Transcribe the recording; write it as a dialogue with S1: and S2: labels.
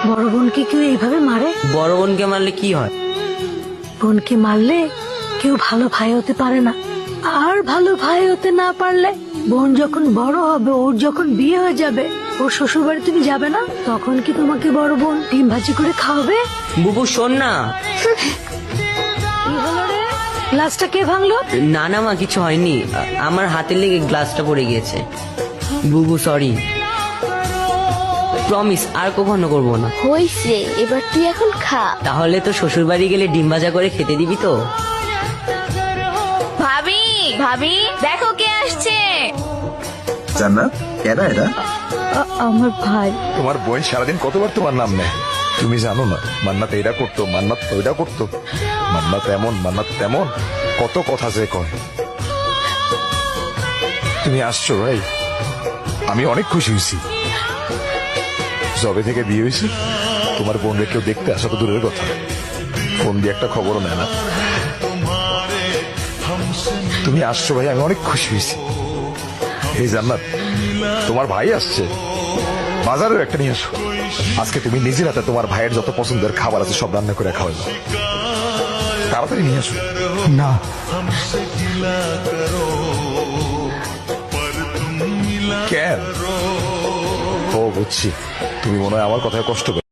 S1: বড় বোনকে কেউ এইভাবে মারে?
S2: বড় বোনকে মারলে কি হয়?
S1: বোনকে মারলে কেউ ভালো ভাই হতে পারে না, আর ভালো ভাই হতে না পারলে বোন যখন বড় হবে, ওর যখন বিয়ে হয়ে যাবে, ওর শ্বশুর বাড়ি তুমি যাবে না, তখন কি তোমাকে বড় বোন ডিম ভাজি করে খাওয়াবে?
S2: বুবু শোন না।
S1: কি হলো রে? গ্লাসটা কে ভাঙলো?
S2: না না মা, কিছু হয়নি, আমার হাতের লেগে গ্লাসটা পড়ে গিয়েছে। বুবু সরি, প্রমিস আর কখনো করবো না।
S3: হইছে, এবার তুই এখন খা।
S2: তাহলে তো শ্বশুর বাড়ি গেলে ডিম ভাজা করে খেতে দিবি তো?
S3: ভাবি, ভাবি দেখো কে আসছে।
S4: জান্নাত, কেডা এটা?
S1: আমার ভাই।
S4: তোমার বোন সারাদিন কতবার তোমার নাম নেয়, তুমি জানো না? মান্নাত এটা করতো, মান্নাত ওইটা করতো, মান্নাত এমন, মান্নাত তেমন, কত কথা যে কয়। তুমি আসছো ভাই, আমি অনেক খুশি হয়েছি। জবে থেকে বিয়ে হয়েছে, তোমার বোনকে কেউ দেখতে আসা তো দূরের কথা, ফোন দিয়ে একটা খবরও নেয় না। তুমি আসছো ভাই, আমি অনেক খুশি হয়েছি। এই জান্নাত, তোমার ভাই আসছে, বাজারেও একটা নিয়ে আসো। আজকে তুমি নিজের হাতে তোমার ভাইয়ের যত পছন্দের খাবার আছে সব রান্না করে খাওয়াইবা, তাড়াতাড়ি নিয়ে আসো।
S5: না,
S4: কেন? ও বুঝছি, তুমি মনে হয় আমার কথায় কষ্ট করো।